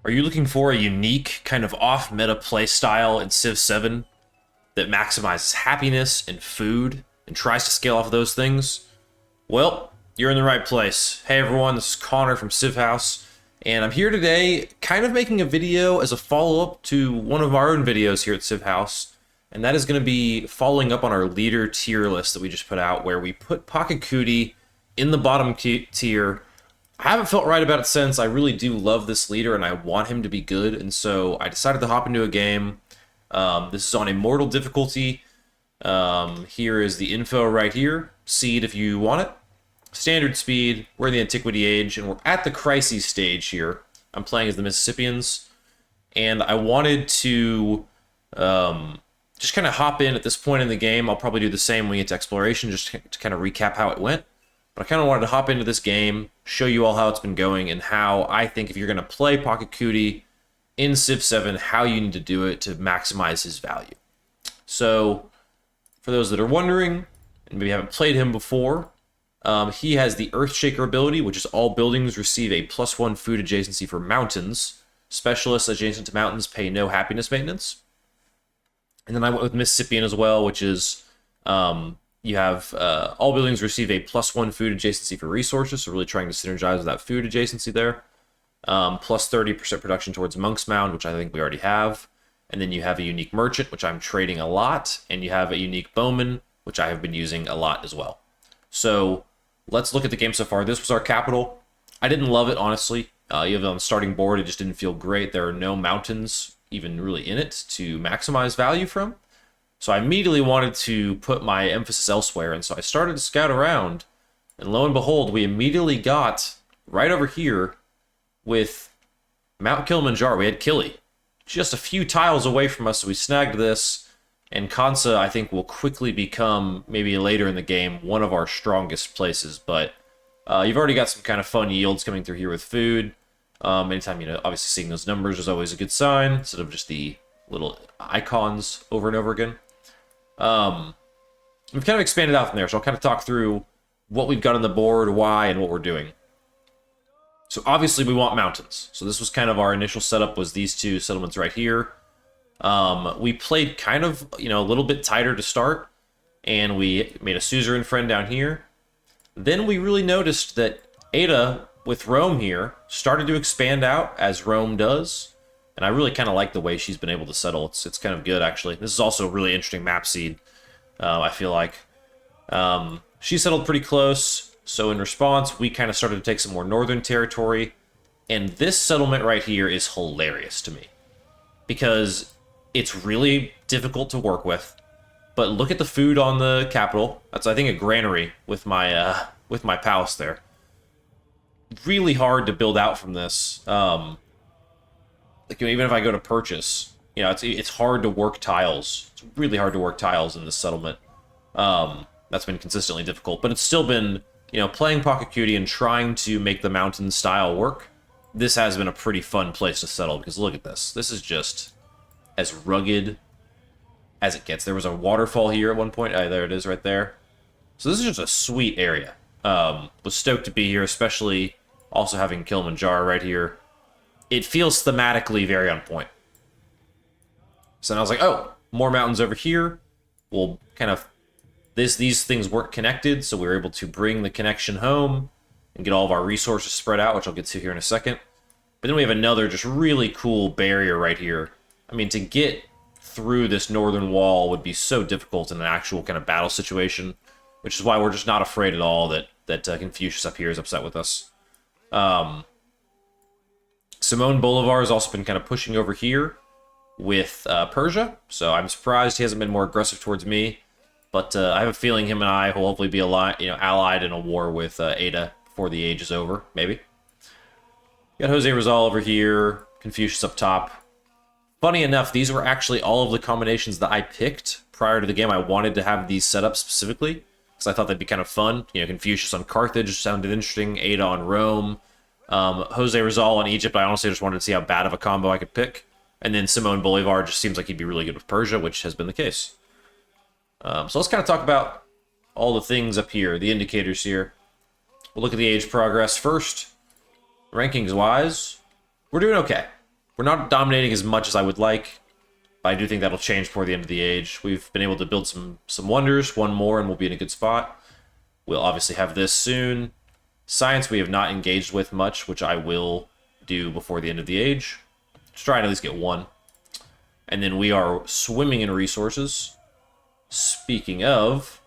Are you looking for a unique, kind of off-meta play style in Civ 7 that maximizes happiness and food and tries to scale off of those things? Well, you're in the right place. Hey everyone, this is Connor from Civ Haus, and I'm here today kind of making a video as a follow-up to one of our own videos here at Civ Haus, and that is going to be following up on our leader tier list that we just put out, where we put Pachacuti in the bottom tier. I haven't felt right about it since. I really do love this leader and I want him to be good, and so I decided to hop into a game. This is on Immortal difficulty. Here is the info right here. Seed if you want it. Standard speed. We're in the Antiquity Age and we're at the Crises stage here. I'm playing as the Mississippians, and I wanted to just kind of hop in at this point in the game. I'll probably do the same when we get to exploration, just to kind of recap how it went. But I kind of wanted to hop into this game, show you all how it's been going, and how I think if you're going to play Pachacuti in Civ 7, how you need to do it to maximize his value. So, for those that are wondering, and maybe haven't played him before, he has the Earthshaker ability, which is all buildings receive a +1 food adjacency for mountains. Specialists adjacent to mountains pay no happiness maintenance. And then I went with Mississippian as well, which is... you have all buildings receive a +1 food adjacency for resources, so really trying to synergize with that food adjacency there. Plus 30% production towards Monk's Mound, which I think we already have. And then you have a unique merchant, which I'm trading a lot. And you have a unique bowman, which I have been using a lot as well. So let's look at the game so far. This was our capital. I didn't love it, honestly. You have it on the starting board. It just didn't feel great. There are no mountains even really in it to maximize value from. So I immediately wanted to put my emphasis elsewhere, and so I started to scout around, and lo and behold, we immediately got right over here with Mount Kilimanjaro. We had Kili just a few tiles away from us, so we snagged this, and Kansa, I think, will quickly become, maybe later in the game, one of our strongest places, but you've already got some kind of fun yields coming through here with food. Anytime, obviously seeing those numbers is always a good sign, instead of just the little icons over and over again. We've kind of expanded out from there, so I'll kind of talk through what we've got on the board, why, and what we're doing. So obviously we want mountains. So this was kind of our initial setup, was these two settlements right here. We played kind of, a little bit tighter to start, and we made a suzerain friend down here. Then we really noticed that Ada, with Rome here, started to expand out, as Rome does. And I really kind of like the way she's been able to settle. It's kind of good, actually. This is also a really interesting map seed, I feel like. She settled pretty close, so in response, we kind of started to take some more northern territory. And this settlement right here is hilarious to me, because it's really difficult to work with. But look at the food on the capital. That's, I think, a granary with my palace there. Really hard to build out from this. Even if I go to purchase, it's hard to work tiles. It's really hard to work tiles in this settlement. That's been consistently difficult, but it's still been, playing Pachacuti and trying to make the mountain style work. This has been a pretty fun place to settle, because look at this. This is just as rugged as it gets. There was a waterfall here at one point. There it is right there. So this is just a sweet area. Was stoked to be here, especially also having Kilimanjaro right here. It feels thematically very on point. So then I was like, oh, more mountains over here. We'll kind of... These things weren't connected, so we were able to bring the connection home and get all of our resources spread out, which I'll get to here in a second. But then we have another just really cool barrier right here. I mean, to get through this northern wall would be so difficult in an actual kind of battle situation, which is why we're just not afraid at all that Confucius up here is upset with us. Simone Bolivar has also been kind of pushing over here with Persia, so I'm surprised he hasn't been more aggressive towards me. But I have a feeling him and I will hopefully be allied in a war with Ada before the age is over, maybe. Got Jose Rizal over here, Confucius up top. Funny enough, these were actually all of the combinations that I picked prior to the game. I wanted to have these set up specifically, because I thought that'd be kind of fun. Confucius on Carthage sounded interesting, Ada on Rome. Jose Rizal on Egypt, I honestly just wanted to see how bad of a combo I could pick. And then Simone Bolivar just seems like he'd be really good with Persia, which has been the case. So let's kind of talk about all the things up here, the indicators here. We'll look at the age progress first. Rankings-wise, we're doing okay. We're not dominating as much as I would like, but I do think that'll change before the end of the age. We've been able to build some wonders, one more, and we'll be in a good spot. We'll obviously have this soon. Science we have not engaged with much, which I will do before the end of the age. Just try and at least get one. And then we are swimming in resources. Speaking of,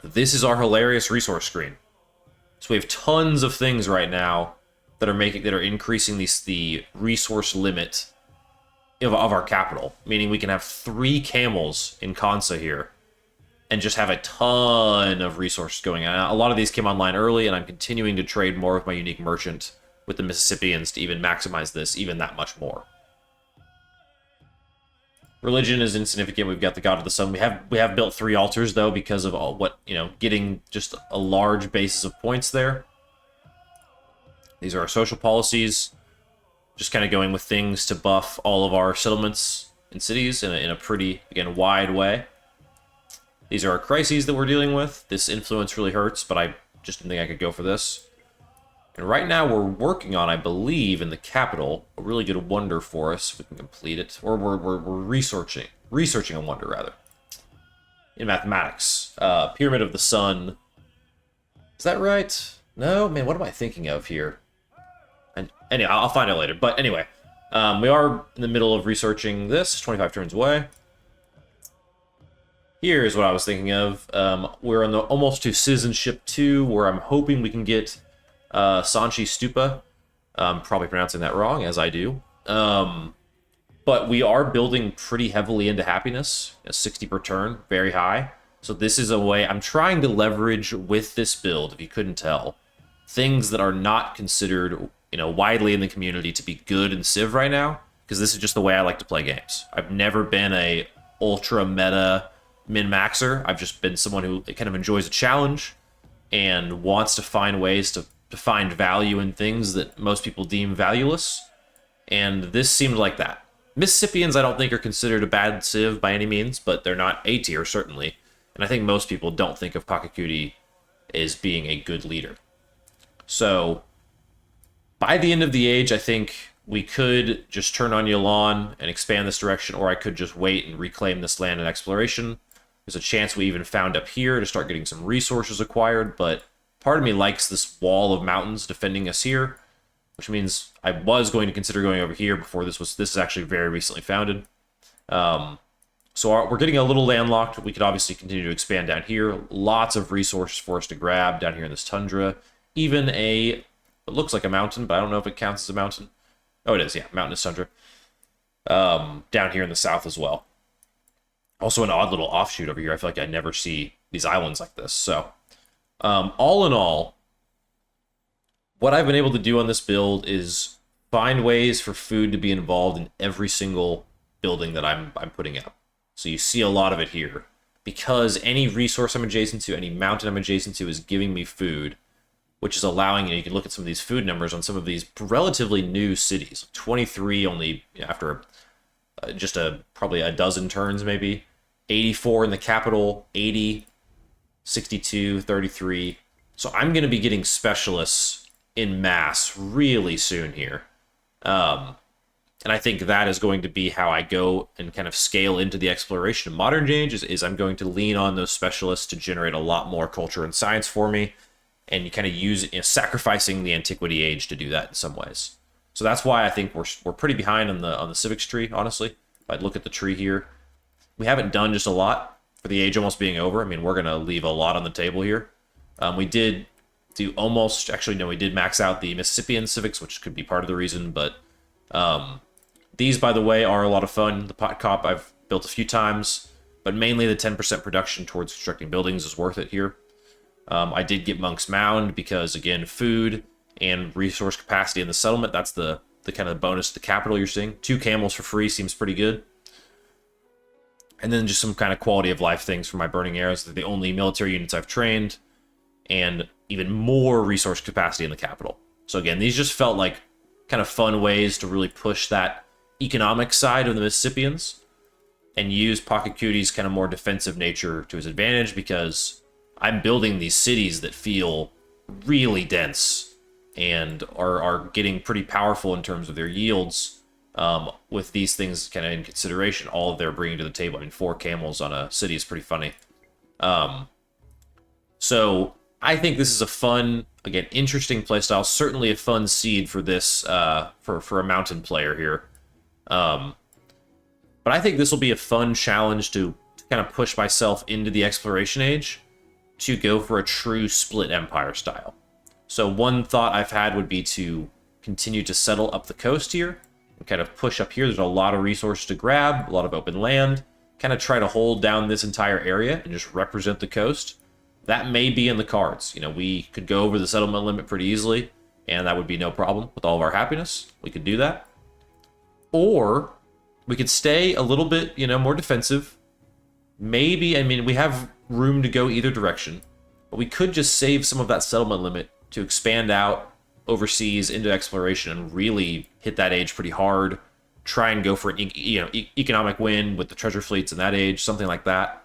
this is our hilarious resource screen. So we have tons of things right now that are increasing the resource limit of our capital, meaning we can have 3 camels in Kansa here and just have a ton of resources going on. A lot of these came online early, and I'm continuing to trade more of my unique merchant with the Mississippians to even maximize this even that much more. Religion is insignificant. We've got the God of the Sun. We have built 3 altars though because of all getting just a large basis of points there. These are our social policies. Just kind of going with things to buff all of our settlements and cities in a pretty, again, wide way. These are our crises that we're dealing with. This influence really hurts, but I just didn't think I could go for this. And right now we're working on, I believe, in the capital, a really good wonder for us if we can complete it. Or we're researching a wonder, rather. In mathematics. Pyramid of the Sun. Is that right? No? Man, what am I thinking of here? And anyway, I'll find out later. But anyway, we are in the middle of researching this, 25 turns away. Here's what I was thinking of. We're on almost to Citizenship 2, where I'm hoping we can get Sanchi Stupa. Probably pronouncing that wrong, as I do. But we are building pretty heavily into happiness. 60 per turn, very high. So this is a way I'm trying to leverage with this build, if you couldn't tell, things that are not considered widely in the community to be good in Civ right now, because this is just the way I like to play games. I've never been a ultra meta min-maxer. I've just been someone who kind of enjoys a challenge and wants to find ways to find value in things that most people deem valueless, and this seemed like that. Mississippians I don't think are considered a bad Civ by any means, but they're not A tier, certainly, and I think most people don't think of Pachacuti as being a good leader. So, by the end of the age, I think we could just turn on Yolan and expand this direction, or I could just wait and reclaim this land in exploration. There's a chance we even found up here to start getting some resources acquired, but part of me likes this wall of mountains defending us here, which means I was going to consider going over here before this is actually very recently founded. So we're getting a little landlocked. We could obviously continue to expand down here. Lots of resources for us to grab down here in this tundra. Even it looks like a mountain, but I don't know if it counts as a mountain. Oh, it is, yeah, mountainous tundra. Down here in the south as well. Also an odd little offshoot over here. I feel like I never see these islands like this. So, all in all, what I've been able to do on this build is find ways for food to be involved in every single building that I'm putting out. So you see a lot of it here. Because any resource I'm adjacent to, any mountain I'm adjacent to is giving me food, which is allowing, you can look at some of these food numbers on some of these relatively new cities. 23 only after just probably a dozen turns maybe. 84 in the capital, 80, 62, 33. So I'm going to be getting specialists in mass really soon here. And I think that is going to be how I go and kind of scale into the exploration of modern age, is I'm going to lean on those specialists to generate a lot more culture and science for me, and you kind of use sacrificing the antiquity age to do that in some ways. So that's why I think we're pretty behind on the civics tree, honestly. If I look at the tree here, we haven't done just a lot for the age almost being over. I mean, we're going to leave a lot on the table here. We did do we did max out the Mississippian civics, which could be part of the reason, but these, by the way, are a lot of fun. The pot cop I've built a few times, but mainly the 10% production towards constructing buildings is worth it here. I did get Monk's Mound because, again, food and resource capacity in the settlement, that's the kind of bonus to the capital you're seeing. 2 camels for free seems pretty good. And then just some kind of quality of life things for my Burning Arrows. They're the only military units I've trained, and even more resource capacity in the capital. So again, these just felt like kind of fun ways to really push that economic side of the Mississippians and use Pachacuti's kind of more defensive nature to his advantage, because I'm building these cities that feel really dense and are getting pretty powerful in terms of their yields. With these things kind of in consideration, all they're bringing to the table. I mean, 4 camels on a city is pretty funny. So I think this is a fun, again, interesting playstyle. Certainly a fun seed for this, for a mountain player here. But I think this will be a fun challenge to kind of push myself into the exploration age to go for a true split empire style. So one thought I've had would be to continue to settle up the coast here and kind of push up here. There's a lot of resources to grab, a lot of open land. Kind of try to hold down this entire area and just represent the coast. That may be in the cards. You know, we could go over the settlement limit pretty easily, and that would be no problem with all of our happiness. We could do that. Or we could stay a little bit, you know, more defensive. Maybe, I mean, we have room to go either direction, but we could just save some of that settlement limit to expand out overseas into exploration and really hit that age pretty hard. Try and go for an economic win with the treasure fleets in that age, something like that.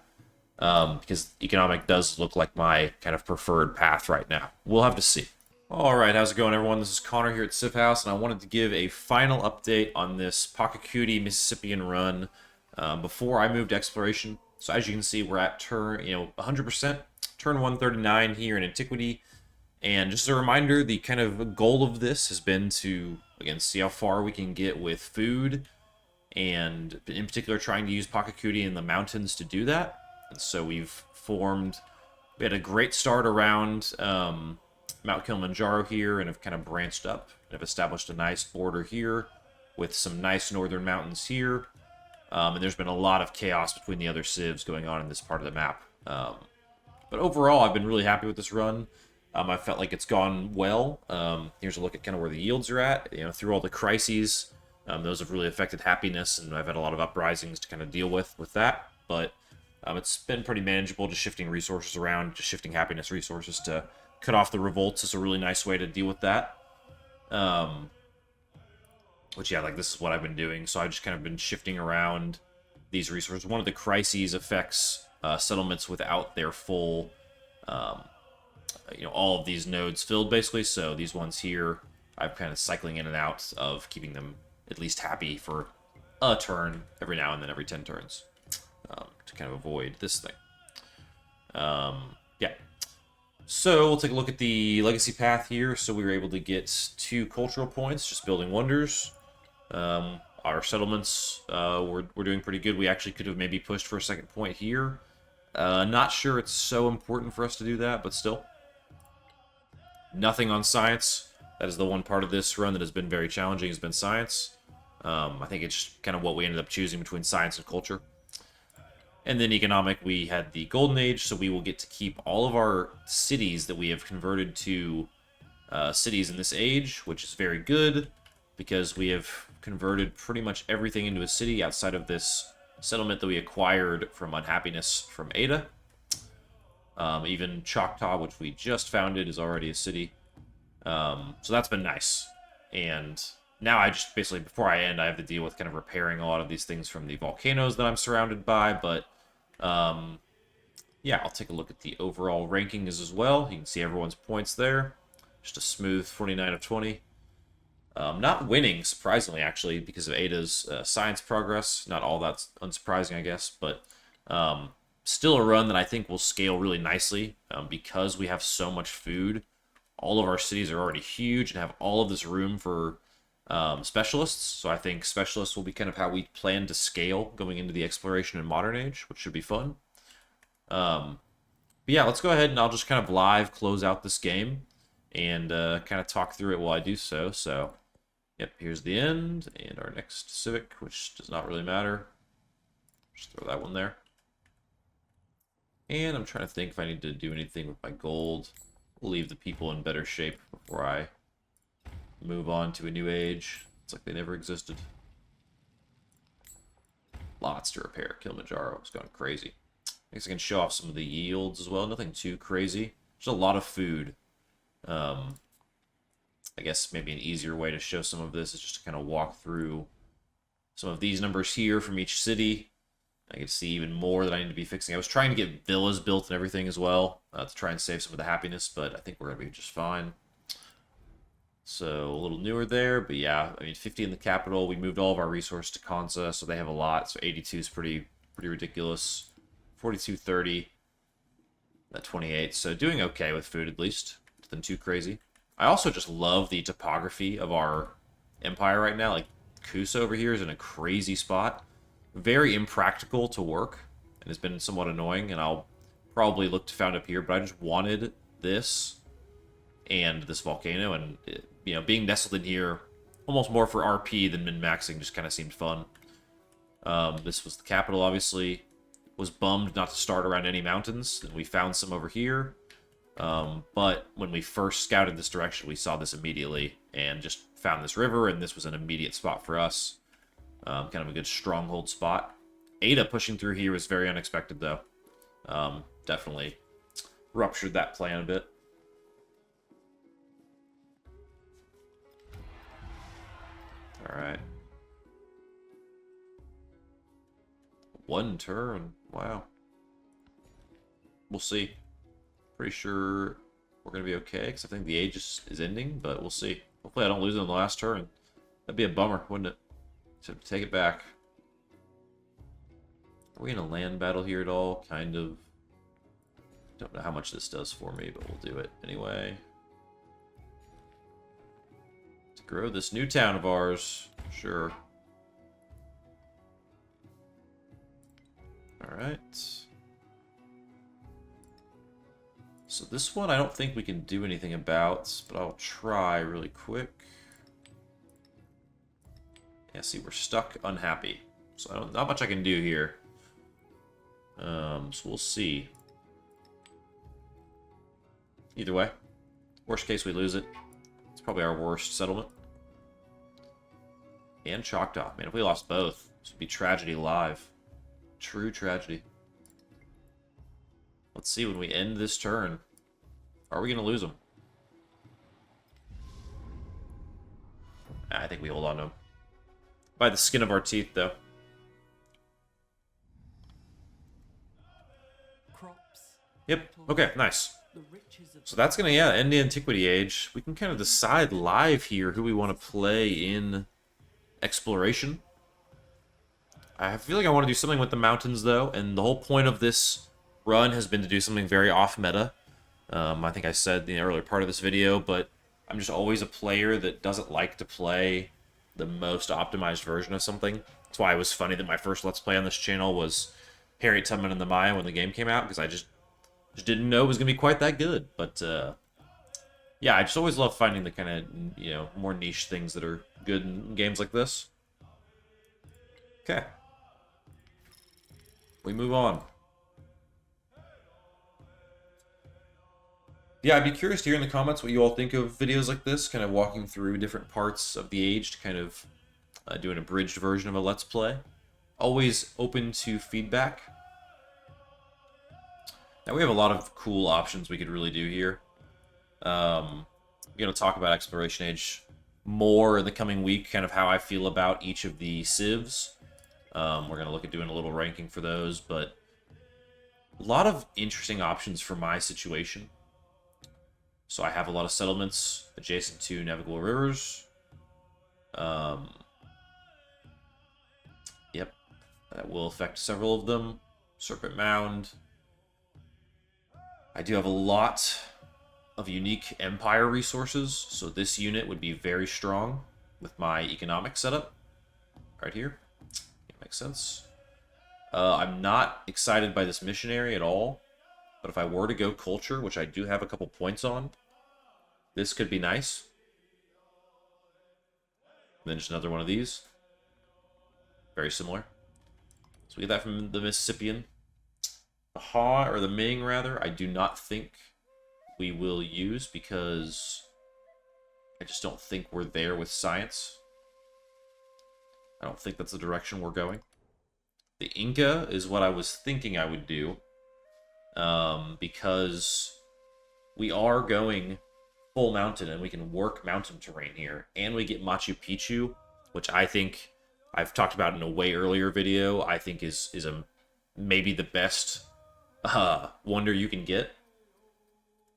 Because economic does look like my kind of preferred path right now. We'll have to see. All right, how's it going, everyone? This is Connor here at Civ House, and I wanted to give a final update on this Pachacuti Mississippian run before I moved to exploration. So as you can see, we're at turn, 100%, turn 139 here in Antiquity. And just as a reminder, the kind of goal of this has been to, again, see how far we can get with food, and in particular trying to use Pachacuti in the mountains to do that. And so we had a great start around Mount Kilimanjaro here, and have kind of branched up and have established a nice border here with some nice northern mountains here. And there's been a lot of chaos between the other civs going on in this part of the map. But overall, I've been really happy with this run. I felt like it's gone well. Here's a look at kind of where the yields are at. Through all the crises, those have really affected happiness, and I've had a lot of uprisings to kind of deal with that. But it's been pretty manageable, just shifting resources around, just shifting happiness resources to cut off the revolts is a really nice way to deal with that. Which, yeah, like this is what I've been doing. So I've just kind of been shifting around these resources. One of the crises affects settlements without their full, all of these nodes filled, basically. So these ones here, I'm kind of cycling in and out of keeping them at least happy for a turn every now and then, every 10 turns, to kind of avoid this thing. Yeah. So we'll take a look at the legacy path here. So we were able to get 2 cultural points, just building wonders. Our settlements we're doing pretty good. We actually could have maybe pushed for a 2nd point here. Not sure it's so important for us to do that, but still. Nothing on science. That is the one part of this run that has been very challenging, has been science. I think it's kind of what we ended up choosing between science and culture. And then economic, we had the Golden Age, so we will get to keep all of our cities that we have converted to cities in this age, which is very good, because we have converted pretty much everything into a city outside of this settlement that we acquired from unhappiness from Ada. Even Choctaw, which we just founded, is already a city. So that's been nice. And now I just basically, before I end, I have to deal with kind of repairing a lot of these things from the volcanoes that I'm surrounded by. But yeah, I'll take a look at the overall rankings as well. You can see everyone's points there. Just a smooth 49 of 20. Not winning, surprisingly, actually, because of Ada's science progress. Not all that's unsurprising, I guess, but still a run that I think will scale really nicely because we have so much food. All of our cities are already huge and have all of this room for specialists, so I think specialists will be kind of how we plan to scale going into the exploration and modern age, which should be fun. But yeah, let's go ahead and I'll just kind of live close out this game and kind of talk through it while I do so. So, yep, here's the end, and our next civic, which does not really matter. Just throw that one there. And I'm trying to think if I need to do anything with my gold. We'll leave the people in better shape before I move on to a new age. It's like they never existed. Lots to repair. Kilimanjaro is going crazy. I guess I can show off some of the yields as well. Nothing too crazy. Just a lot of food. I guess maybe an easier way to show some of this is just to kind of walk through some of these numbers here from each city. I can see even more that I need to be fixing. I was trying to get villas built and everything as well to try and save some of the happiness, but I think we're going to be just fine. So a little newer there, but yeah, I mean 50 in the capital. We moved all of our resources to Kansa, so they have a lot. So 82 is pretty ridiculous. 42.30. That 28. So doing okay with food at least. Nothing too crazy. I also just love the topography of our empire right now. Like Kusa over here is in a crazy spot. Very impractical to work and has been somewhat annoying, and I'll probably look to found up here, but I just wanted this and this volcano, and you know, being nestled in here almost more for RP than min-maxing just kind of seemed fun. This was the capital, obviously. Was bummed not to start around any mountains, and we found some over here. But when we first scouted this direction, we saw this immediately and just found this river, and this was an immediate spot for us. Kind of a good stronghold spot. Ada pushing through here was very unexpected, though. Definitely ruptured that plan a bit. Alright. One turn. Wow. We'll see. Pretty sure we're going to be okay, because I think the age is ending, but we'll see. Hopefully I don't lose it on the last turn. That'd be a bummer, wouldn't it? To take it back. Are we in a land battle here at all? Kind of. Don't know how much this does for me, but we'll do it anyway. To grow this new town of ours. Sure. Alright. So this one I don't think we can do anything about, but I'll try really quick. Yeah, see, we're stuck unhappy. So not much I can do here. So we'll see. Either way. Worst case, we lose it. It's probably our worst settlement. And Choctaw. Man, if we lost both, this would be tragedy live. True tragedy. Let's see, when we end this turn, are we going to lose them? I think we hold on to them. By the skin of our teeth, though. Yep. Okay, nice. So that's going to, yeah, end the Antiquity Age. We can kind of decide live here who we want to play in exploration. I feel like I want to do something with the mountains, though, and the whole point of this run has been to do something very off-meta. I think I said in the earlier part of this video, but I'm just always a player that doesn't like to play the most optimized version of something. That's why it was funny that my first Let's Play on this channel was Harriet Tubman and the Maya when the game came out, because I just didn't know it was going to be quite that good. But, yeah, I just always love finding the kind of, you know, more niche things that are good in games like this. Okay. We move on. Yeah, I'd be curious to hear in the comments what you all think of videos like this, kind of walking through different parts of the age to kind of do an abridged version of a Let's Play. Always open to feedback. Now, we have a lot of cool options we could really do here. I'm going to talk about Exploration Age more in the coming week, kind of how I feel about each of the civs. We're going to look at doing a little ranking for those, but a lot of interesting options for my situation. So I have a lot of settlements adjacent to navigable rivers. Yep, that will affect several of them. Serpent Mound. I do have a lot of unique empire resources, so this unit would be very strong with my economic setup right here. Makes sense. I'm not excited by this missionary at all, but if I were to go culture, which I do have a couple points on, this could be nice. And then just another one of these. Very similar. So we get that from the Mississippian. The Ha, or the Ming rather, I do not think we will use because I just don't think we're there with science. I don't think that's the direction we're going. The Inca is what I was thinking I would do, because we are going full mountain and we can work mountain terrain here, and we get Machu Picchu, which I think I've talked about in a way earlier video. I think is maybe the best wonder you can get.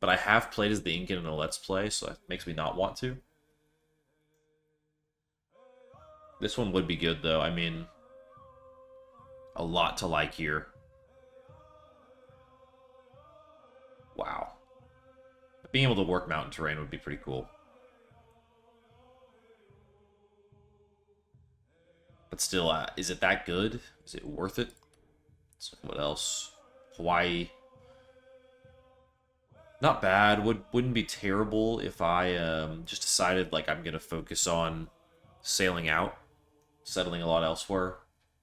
But I have played as the Incan in a Let's Play, so that makes me not want to. This one would be good, though. I mean, a lot to like here. Wow. Being able to work mountain terrain would be pretty cool. But still, is it that good? Is it worth it? So what else? Hawaii. Not bad. Wouldn't be terrible if I just decided like I'm gonna focus on sailing out, settling a lot elsewhere,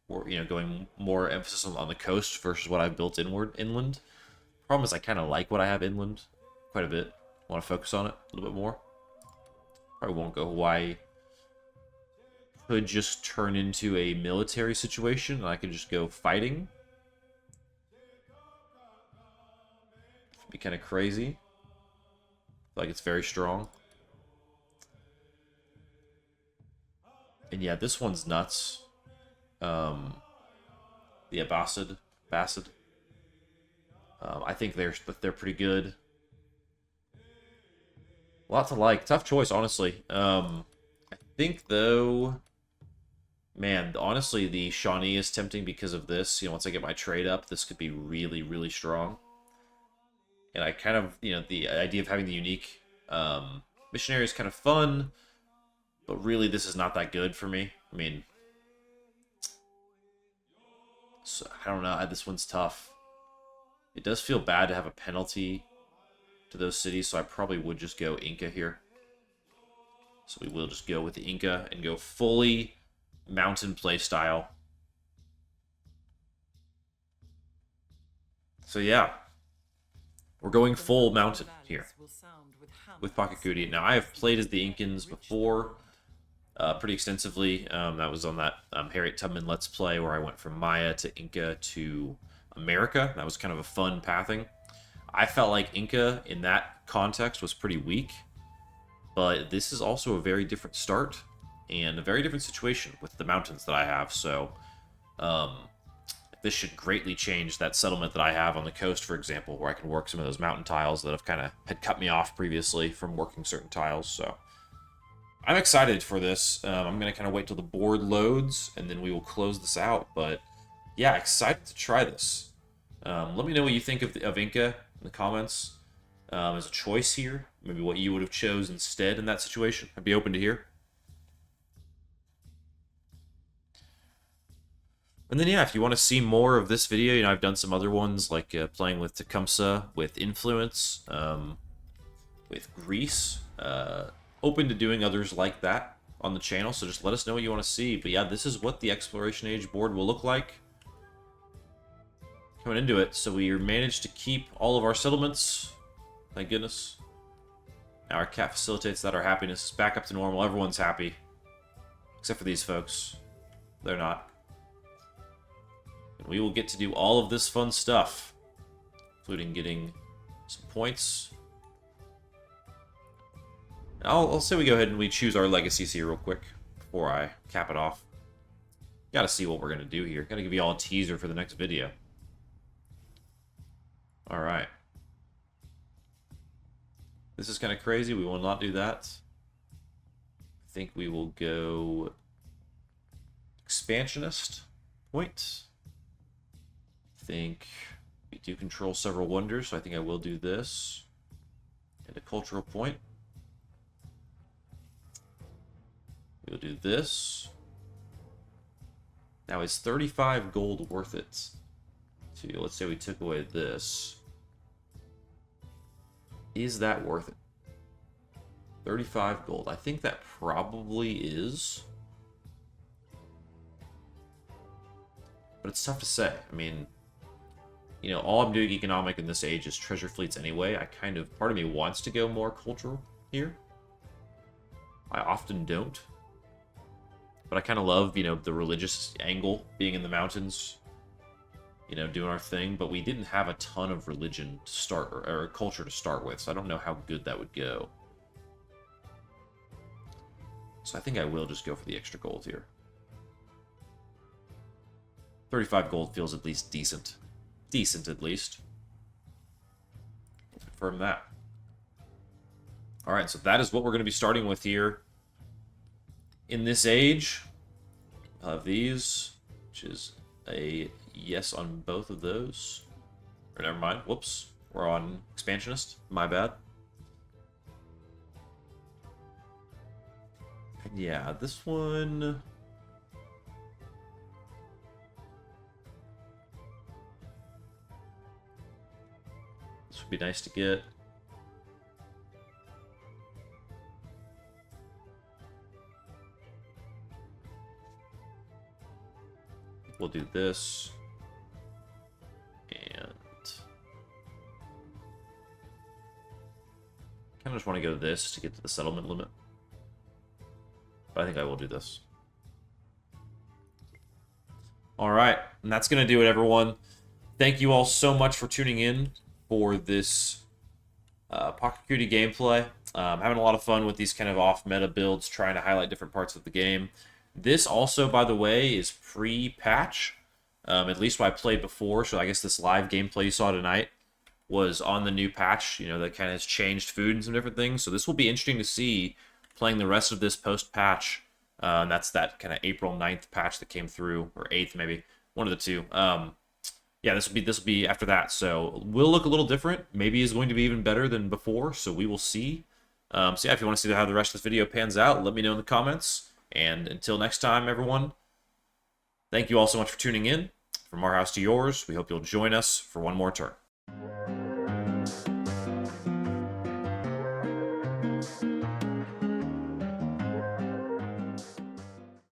or going more emphasis on the coast versus what I've built inland. Problem is I kind of like what I have inland quite a bit. Want to focus on it a little bit more. Probably won't go Hawaii. Could just turn into a military situation, and I could just go fighting. Be kind of crazy. Feel like it's very strong. And yeah, this one's nuts. The Abbasid. I think they're pretty good. A lot to like. Tough choice, honestly. I think though, man, honestly, the Shawnee is tempting because of this. Once I get my trade up, this could be really, really strong. And I kind of, the idea of having the unique missionary is kind of fun, but really this is not that good for me. I mean, so, I don't know. This one's tough. It does feel bad to have a penalty to those cities, so I probably would just go Inca here. So we will just go with the Inca and go fully mountain play style. So yeah, we're going full mountain here with Pachacuti. Now I have played as the Incans before pretty extensively. That was on that Harriet Tubman Let's Play where I went from Maya to Inca to America. That was kind of a fun pathing. I felt like Inca in that context was pretty weak, but this is also a very different start and a very different situation with the mountains that I have. So this should greatly change that settlement that I have on the coast, for example, where I can work some of those mountain tiles that have had cut me off previously from working certain tiles. So I'm excited for this. I'm going to kind of wait till the board loads, and then we will close this out. But yeah, excited to try this. Let me know what you think of Inca in the comments. As a choice here, maybe what you would have chose instead in that situation. I'd be open to hear. And then yeah, if you want to see more of this video, I've done some other ones like playing with Tecumseh, with Influence, with Greece. Open to doing others like that on the channel, so just let us know what you want to see. But yeah, this is what the Exploration Age board will look like coming into it. So we managed to keep all of our settlements. Thank goodness. Now our cat facilitates that our happiness is back up to normal. Everyone's happy. Except for these folks. They're not. And we will get to do all of this fun stuff, including getting some points. I'll say we go ahead and we choose our legacies here real quick before I cap it off. Gotta see what we're gonna do here. Gotta give you all a teaser for the next video. Alright. This is kind of crazy. We will not do that. I think we will go expansionist point. I think we do control several wonders, so I think I will do this. And a cultural point. We'll do this. Now, is 35 gold worth it? So let's say we took away this. Is that worth it? 35 gold. I think that probably is. But it's tough to say. I mean, all I'm doing economic in this age is treasure fleets anyway. Part of me wants to go more cultural here. I often don't. But I kind of love, the religious angle, being in the mountains, doing our thing. But we didn't have a ton of religion to start, or culture to start with, so I don't know how good that would go. So I think I will just go for the extra gold here. 35 gold feels at least decent. Decent, at least. Confirm that. Alright, so that is what we're going to be starting with here in this age. I'll have these, which is a yes on both of those. Or never mind. Whoops. We're on expansionist. My bad. And yeah, this one... This would be nice to get. We'll do this. And kind of just want to go to this to get to the settlement limit. But I think I will do this. All right, and that's going to do it, everyone. Thank you all so much for tuning in for this Pachacuti gameplay. Having a lot of fun with these kind of off-meta builds, trying to highlight different parts of the game. This also, by the way, is pre-patch. At least what I played before, so I guess this live gameplay you saw tonight was on the new patch, you know, that kind of has changed food and some different things. So this will be interesting to see playing the rest of this post-patch. That's that kind of April 9th patch that came through, or 8th maybe, one of the two. Yeah, this will be after that. So will look a little different. Maybe is going to be even better than before. So we will see. So yeah, if you want to see how the rest of this video pans out, let me know in the comments. And until next time, everyone, thank you all so much for tuning in. From our house to yours, we hope you'll join us for one more turn.